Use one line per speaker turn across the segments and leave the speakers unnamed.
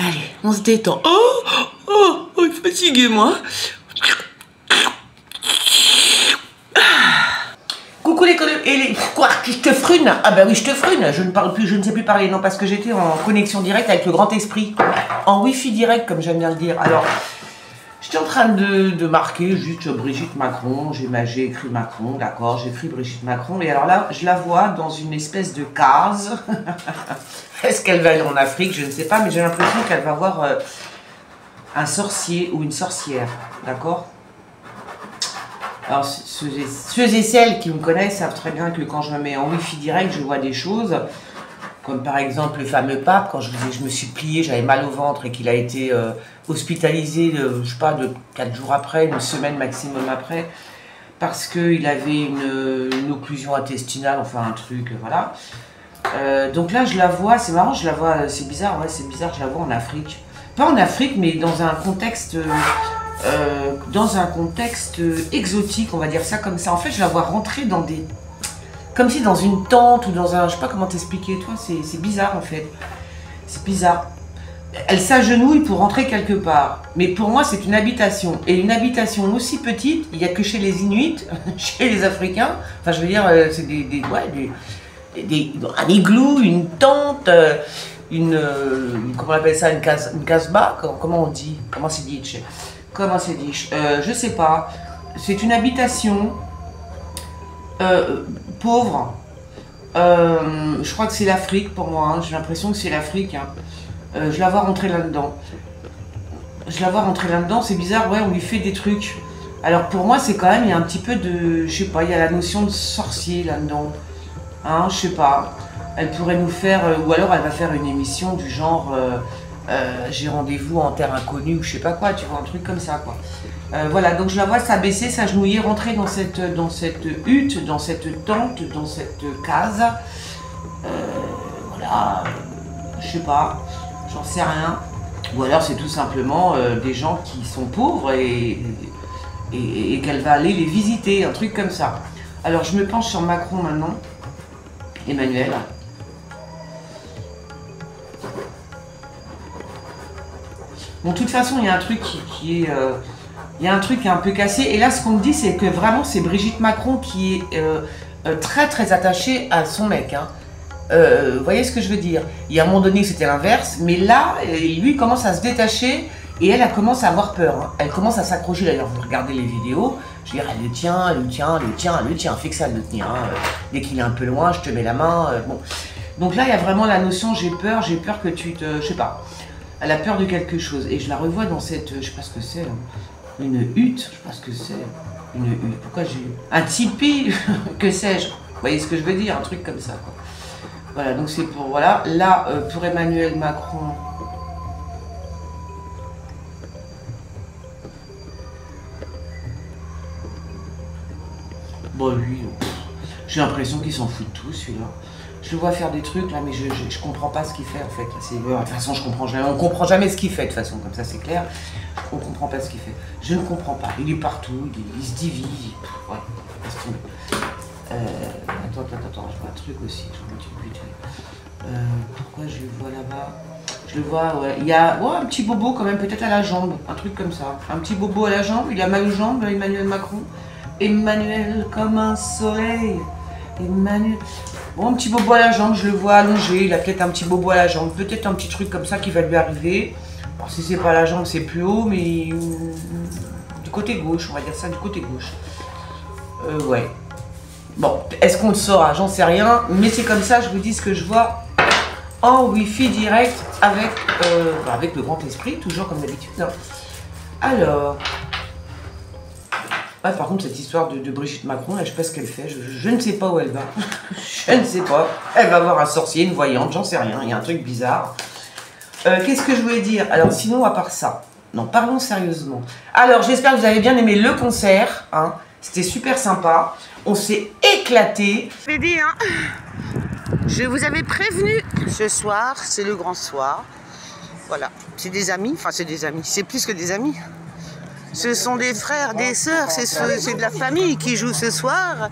Allez, on se détend. Oh, fatigué moi. Coucou les collègues et les... Quoi, je te frune? Ah bah oui, je te frune. Je ne parle plus, je ne sais plus parler. Non, parce que j'étais en connexion directe avec le grand esprit. En wifi direct, comme j'aime bien le dire. Alors, j'étais en train de marquer juste Brigitte Macron. J'ai écrit Macron, d'accord. J'ai écrit Brigitte Macron. Et alors là, je la vois dans une espèce de case. Est-ce qu'elle va aller en Afrique? Je ne sais pas, mais j'ai l'impression qu'elle va voir un sorcier ou une sorcière, d'accord? Alors, ceux et celles qui me connaissent savent très bien que quand je me mets en wifi direct, je vois des choses, comme par exemple le fameux pape, quand je me suis pliée, j'avais mal au ventre et qu'il a été hospitalisé, je sais pas, de 4 jours après, une semaine maximum après, parce qu'il avait une occlusion intestinale, enfin un truc, voilà. Donc là, je la vois, c'est marrant, je la vois, c'est bizarre, ouais, c'est bizarre, je la vois en Afrique. Pas en Afrique, mais dans un contexte... exotique, on va dire ça comme ça. En fait, je la vois rentrer dans des... Comme si dans une tente ou dans un... Je sais pas comment t'expliquer, toi, c'est bizarre en fait. C'est bizarre. Elle s'agenouille pour rentrer quelque part. Mais pour moi, c'est une habitation. Et une habitation aussi petite, il n'y a que chez les Inuits, chez les Africains. Enfin, je veux dire, c'est un igloo, une tente... comment on appelle ça, une casbah, comment on dit, comment c'est dit, je sais pas, c'est une habitation pauvre, je crois que c'est l'Afrique pour moi, hein. J'ai l'impression que c'est l'Afrique, hein. Je la vois rentrer là-dedans, c'est bizarre, ouais, on lui fait des trucs, alors pour moi c'est quand même, il y a un petit peu de, je sais pas, il y a la notion de sorcier là-dedans, hein, je sais pas. Elle pourrait nous faire, ou alors elle va faire une émission du genre j'ai rendez-vous en terre inconnue ou je sais pas quoi, tu vois, un truc comme ça quoi. Voilà, donc je la vois s'abaisser, s'agenouiller, rentrer dans cette hutte, dans cette tente, dans cette case. Voilà, je sais pas, j'en sais rien. Ou alors c'est tout simplement des gens qui sont pauvres et qu'elle va aller les visiter, un truc comme ça. Alors je me penche sur Macron maintenant, Emmanuel. Bon, de toute façon, il y a un truc il y a un truc qui est un peu cassé. Et là, ce qu'on me dit, c'est que vraiment, c'est Brigitte Macron qui est très, très attachée à son mec. Hein. Vous voyez ce que je veux dire? Il y a un moment donné, c'était l'inverse. Mais là, lui, il commence à se détacher et elle commence à avoir peur. Hein. Elle commence à s'accrocher. D'ailleurs, vous regardez les vidéos. Je veux dire, elle le tient, elle le tient, elle le tient, elle le tient. Fait que ça, elle le tient. Hein. Dès qu'il est un peu loin, je te mets la main. Bon. Donc là, il y a vraiment la notion, j'ai peur que tu te... Je sais pas. Elle a peur de quelque chose. Et je la revois dans cette... Je sais pas ce que c'est. Une hutte. Je sais pas ce que c'est. Une hutte. Pourquoi j'ai... Un tipi. Que sais-je. Vous voyez ce que je veux dire? Un truc comme ça, quoi. Voilà, donc c'est pour... Voilà. Là, pour Emmanuel Macron... Bon, lui... J'ai l'impression qu'il s'en fout de tout, celui-là. Je le vois faire des trucs là, mais je comprends pas ce qu'il fait en fait. De toute façon, je comprends jamais. On comprend jamais ce qu'il fait de toute façon, comme ça c'est clair. On comprend pas ce qu'il fait. Je ne comprends pas. Il est partout, il se divise. Ouais. Attends, je vois un truc aussi. Pourquoi je le vois là-bas? Je le vois, ouais. Il y a un petit bobo quand même, peut-être à la jambe, un truc comme ça. Un petit bobo à la jambe. Il a mal aux jambes, Emmanuel Macron. Emmanuel comme un soleil. Emmanuel. Bon, un petit bobo à la jambe, je le vois allongé, il a peut-être un petit bobo à la jambe, peut-être un petit truc comme ça qui va lui arriver. Alors, si c'est pas à la jambe, c'est plus haut, mais du côté gauche, on va dire ça, du côté gauche. Ouais. Bon, est-ce qu'on le saura? J'en sais rien, mais c'est comme ça, je vous dis ce que je vois en wifi direct avec le grand esprit, toujours comme d'habitude. Hein. Alors... Ah, par contre, cette histoire de Brigitte Macron, là, je sais pas ce qu'elle fait, je ne sais pas où elle va. Je ne sais pas. Elle va voir un sorcier, une voyante, j'en sais rien, il y a un truc bizarre. Qu'est-ce que je voulais dire? Alors, sinon, à part ça, non, parlons sérieusement. Alors, j'espère que vous avez bien aimé le concert, hein. C'était super sympa. On s'est éclaté. Je l'ai dit, hein. Je vous avais prévenu. Ce soir, c'est le grand soir. Voilà. C'est des amis, enfin, c'est des amis. C'est plus que des amis. Ce sont des frères, des sœurs, c'est de la famille qui joue ce soir.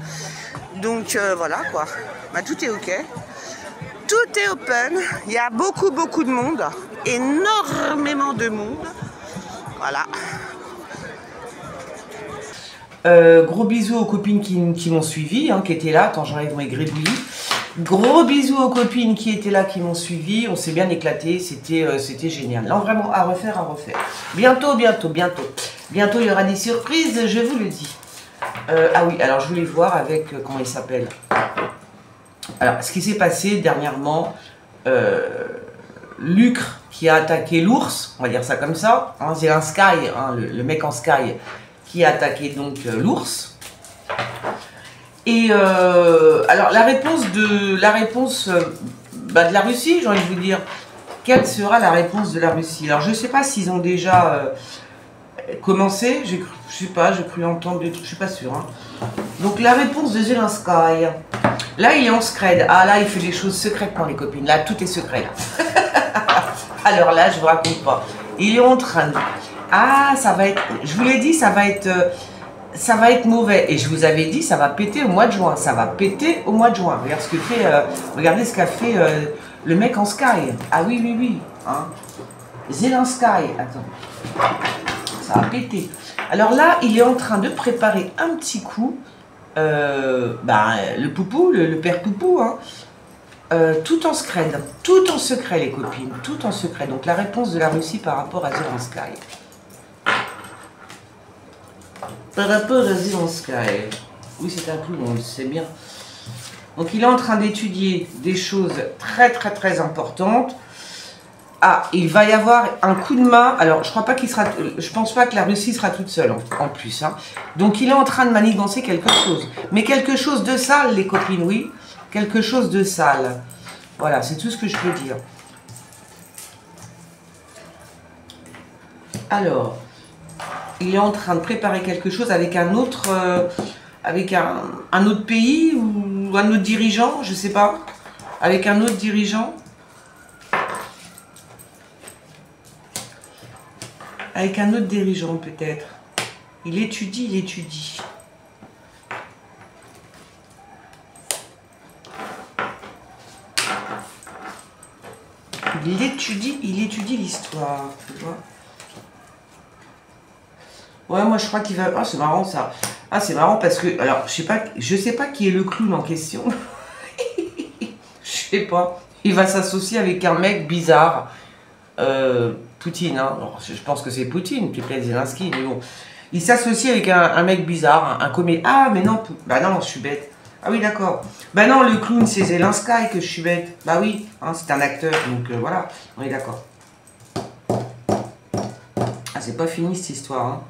Donc voilà quoi. Bah, tout est ok. Tout est open. Il y a beaucoup de monde. énormément de monde. Voilà. Gros bisous aux copines qui m'ont suivi, hein, qui étaient là quand j'enlève mes gribouillis. Gros bisous aux copines qui étaient là, qui m'ont suivi. On s'est bien éclaté, c'était génial. Non, vraiment, à refaire, à refaire. Bientôt, bientôt, bientôt. Bientôt, il y aura des surprises, je vous le dis. Ah oui, alors je voulais voir avec, comment il s'appelle. Alors, ce qui s'est passé dernièrement, Lucre qui a attaqué l'ours, on va dire ça comme ça, hein, Zelensky, hein, le mec en sky, qui a attaqué donc l'ours. Et alors la réponse de la Russie, j'ai envie de vous dire, quelle sera la réponse de la Russie? Alors je ne sais pas s'ils ont déjà commencé, je sais pas, j'ai cru entendre des trucs, je suis pas sûre. Hein. Donc la réponse de Zelensky, là il est en scred, ah là il fait des choses secrètement les copines, là tout est secret là. Alors là je vous raconte pas, il est en train de... Ah ça va être, je vous l'ai dit, ça va être mauvais. Et je vous avais dit, ça va péter au mois de juin. Ça va péter au mois de juin. Regarde ce que fait, regardez ce qu'a fait le mec en sky. Ah oui, oui, oui. Hein. Zelensky. Attends. Ça va péter. Alors là, il est en train de préparer un petit coup. Le poupou, le père poupou. Hein, tout en scred. Tout en secret, les copines. Tout en secret. Donc la réponse de la Russie par rapport à Zelensky. Par rapport à Zelensky, oui c'est un clown, on le sait bien. Donc il est en train d'étudier des choses très très très importantes. Ah, il va y avoir un coup de main. Alors je crois pas qu'il sera, je pense pas que la Russie sera toute seule en plus. Hein. Donc il est en train de manigancer quelque chose, mais quelque chose de sale, les copines, oui, quelque chose de sale. Voilà, c'est tout ce que je peux dire. Alors. Il est en train de préparer quelque chose avec un autre, un autre pays ou un autre dirigeant, je sais pas. Avec un autre dirigeant. Avec un autre dirigeant peut-être. Il étudie, il étudie. Il étudie l'histoire, tu vois. Ouais, moi je crois qu'il va... Ah, c'est marrant ça. Ah, c'est marrant parce que... Alors, je sais pas qui est le clown en question. Je sais pas. Il va s'associer avec un mec bizarre. Poutine, hein. Alors, je pense que c'est Poutine, peut-être Zelensky, mais bon. Il s'associe avec un mec bizarre, un comédien. Ah, mais non, bah non, je suis bête. Ah oui, d'accord. Bah non, le clown, c'est Zelensky que je suis bête. Bah oui, hein, c'est un acteur, donc voilà, on est d'accord. Ah, c'est pas fini cette histoire, hein.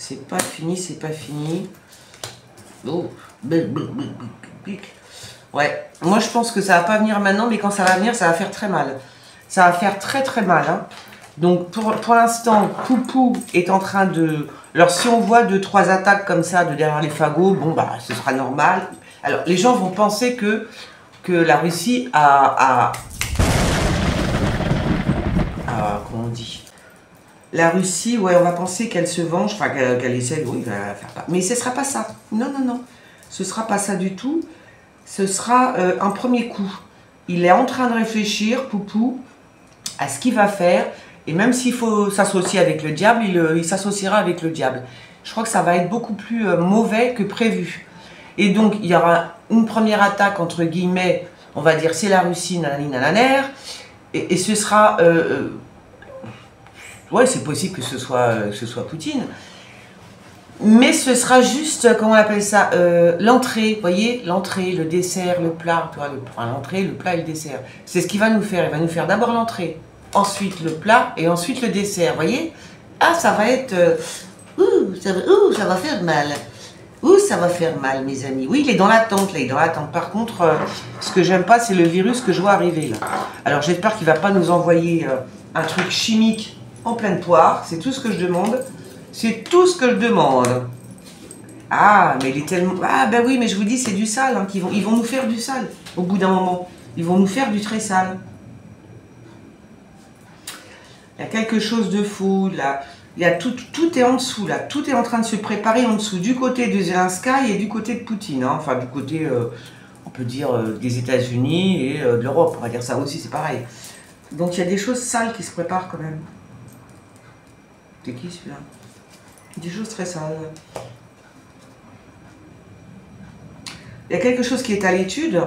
C'est pas fini, c'est pas fini. Oh. Ouais, moi je pense que ça va pas venir maintenant, mais quand ça va venir, ça va faire très mal. Ça va faire très très mal. Hein. Donc pour l'instant, Poupou est en train de... Alors si on voit 2-3 attaques comme ça de derrière les fagots, bon bah ce sera normal. Alors les gens vont penser que la Russie a comment on dit, la Russie, ouais, on va penser qu'elle se venge, enfin qu'elle essaie, oui, elle va faire pas. Mais ce ne sera pas ça. Non, non, non. Ce ne sera pas ça du tout. Ce sera un premier coup. Il est en train de réfléchir, Poupou, à ce qu'il va faire. Et même s'il faut s'associer avec le diable, il s'associera avec le diable. Je crois que ça va être beaucoup plus mauvais que prévu. Et donc, il y aura une première attaque, entre guillemets, on va dire, c'est la Russie, nanani, nananer. Et ce sera... ouais, c'est possible que ce soit Poutine. Mais ce sera juste, comment on appelle ça, l'entrée, vous voyez, l'entrée, le dessert, le plat, enfin l'entrée, le plat et le dessert. C'est ce qu'il va nous faire. Il va nous faire d'abord l'entrée, ensuite le plat et ensuite le dessert, vous voyez. Ah, ça va être... ça va faire mal. Ça va faire mal, mes amis. Oui, il est dans l'attente, là, il est dans l'attente. Par contre, ce que j'aime pas, c'est le virus que je vois arriver, là. Alors, j'espère qu'il va pas nous envoyer un truc chimique en pleine poire. C'est tout ce que je demande. C'est tout ce que je demande. Ah, mais il est tellement... Ah, ben oui, mais je vous dis, c'est du sale. Hein, ils vont nous faire du sale, au bout d'un moment. Ils vont nous faire du très sale. Il y a quelque chose de fou, là. Il y a tout est en dessous, là. Tout est en train de se préparer en dessous. Du côté de Zelensky et du côté de Poutine. Hein. Enfin, du côté, on peut dire, des États-Unis et de l'Europe. On va dire ça aussi, c'est pareil. Donc il y a des choses sales qui se préparent quand même. C'est qui celui-là? Des choses très sales. Il y a quelque chose qui est à l'étude.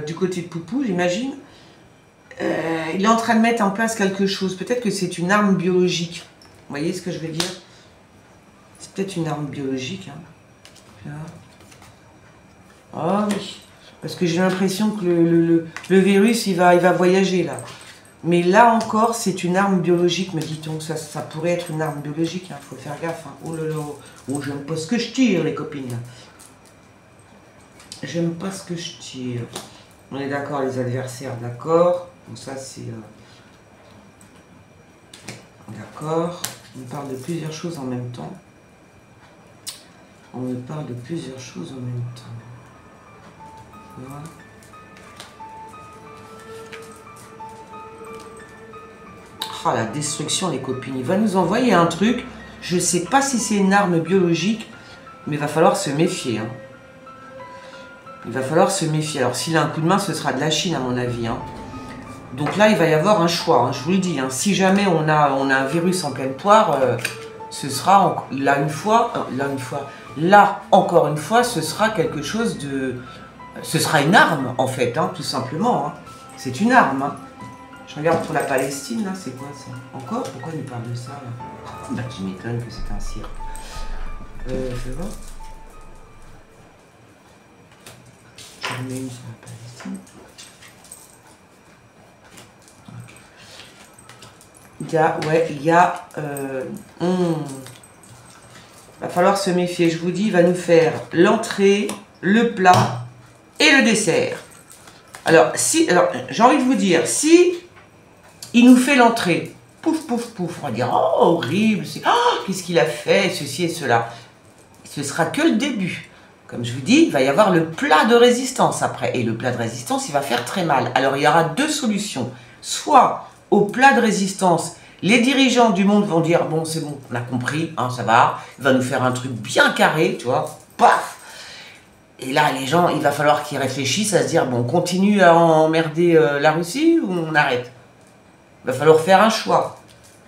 Du côté de Poupou, j'imagine. Il est en train de mettre en place quelque chose. Peut-être que c'est une arme biologique. Vous voyez ce que je veux dire? C'est peut-être une arme biologique. Hein. Oh oui. Parce que j'ai l'impression que le virus, il va voyager là. Mais là encore, c'est une arme biologique, me dit-on. Ça pourrait être une arme biologique. Il faut faire gaffe. Hein. Oh là là. Oh, j'aime pas ce que je tire, les copines. J'aime pas ce que je tire. On est d'accord, les adversaires, d'accord. Donc ça, c'est... D'accord. On parle de plusieurs choses en même temps. On me parle de plusieurs choses en même temps. Voilà. Oh, la destruction, les copines. Il va nous envoyer un truc. Je ne sais pas si c'est une arme biologique, mais il va falloir se méfier. Hein. Il va falloir se méfier. Alors, s'il a un coup de main, ce sera de la Chine, à mon avis. Hein. Donc là, il va y avoir un choix. Hein, je vous le dis. Hein. Si jamais on a un virus en pleine poire, ce sera là encore une fois, ce sera quelque chose de... Ce sera une arme, en fait, hein, tout simplement. Hein. C'est une arme. Hein. Je regarde pour la Palestine, là, c'est quoi ça? Encore? Pourquoi il nous parle de ça, là? Bah, tu m'étonnes que c'est un cirque. Je vois. J'en mets une sur la Palestine. Il y a... va falloir se méfier, je vous dis, il va nous faire l'entrée, le plat et le dessert. Alors, j'ai envie de vous dire, si il nous fait l'entrée, pouf, pouf, pouf, on va dire, oh, horrible, qu'est-ce qu'il a fait, ceci et cela. Ce sera que le début. Comme je vous dis, il va y avoir le plat de résistance après. Et le plat de résistance, il va faire très mal. Alors, il y aura deux solutions. Soit, au plat de résistance, les dirigeants du monde vont dire, bon, c'est bon, on a compris, hein, ça va. Il va nous faire un truc bien carré, tu vois, paf. Et là, les gens, il va falloir qu'ils réfléchissent à se dire, bon, on continue à emmerder la Russie ou on arrête? Il va falloir faire un choix.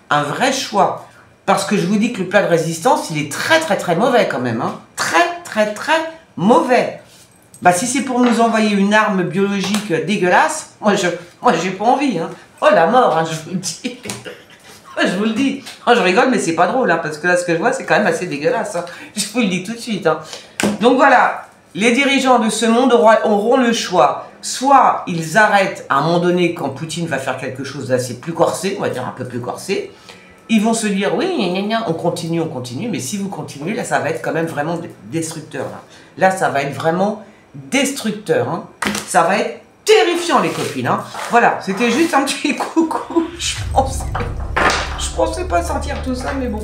Un vrai choix. Parce que je vous dis que le plat de résistance, il est très, très, très mauvais quand même. Hein. Très, très, très mauvais. Bah, si c'est pour nous envoyer une arme biologique dégueulasse, moi, j'ai pas envie. Hein. Oh, la mort, hein, je vous le dis. Je vous le dis. Oh, je rigole, mais c'est pas drôle. Hein, parce que là, ce que je vois, c'est quand même assez dégueulasse. Hein. Je vous le dis tout de suite. Hein. Donc voilà. Les dirigeants de ce monde auront le choix. Soit ils arrêtent à un moment donné quand Poutine va faire quelque chose d'assez plus corsé, on va dire un peu plus corsé. Ils vont se dire, oui, gna, gna, on continue, mais si vous continuez, là, ça va être quand même vraiment destructeur. Là, ça va être vraiment destructeur. Hein. Ça va être terrifiant, les copines. Hein. Voilà, c'était juste un petit coucou. Je pensais pas sortir tout ça, mais bon.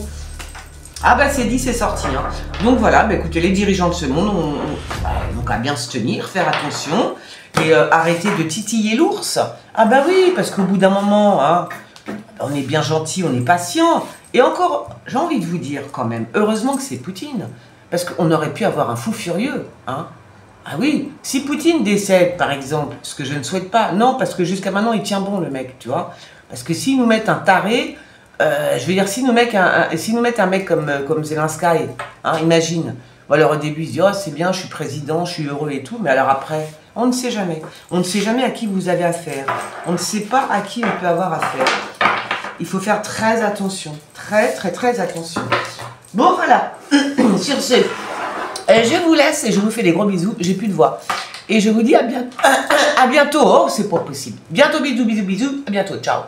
Ah bah c'est dit, c'est sorti. Hein. Donc voilà, bah, écoutez, les dirigeants de ce monde ont qu'à bien se tenir, faire attention et arrêter de titiller l'ours. Ah bah oui, parce qu'au bout d'un moment, hein, on est bien gentil, on est patient. Et encore, j'ai envie de vous dire quand même, heureusement que c'est Poutine. Parce qu'on aurait pu avoir un fou furieux. Hein. Ah oui, si Poutine décède, par exemple, ce que je ne souhaite pas, non, parce que jusqu'à maintenant, il tient bon, le mec, tu vois. Parce que s'ils nous mettent un taré... je veux dire, si nous mettent un mec comme Zelensky, hein, imagine. Bon, alors au début, il se dit, oh c'est bien, je suis président, je suis heureux et tout, mais alors après, on ne sait jamais. On ne sait jamais à qui vous avez affaire. On ne sait pas à qui on peut avoir affaire. Il faut faire très attention. Très, très, très attention. Bon, voilà. Sur ce, je vous laisse et je vous fais des gros bisous. J'ai plus de voix. Et je vous dis à bientôt. À bientôt. Oh, c'est pas possible. Bientôt, bisous, bisous, bisous. À bientôt. Ciao.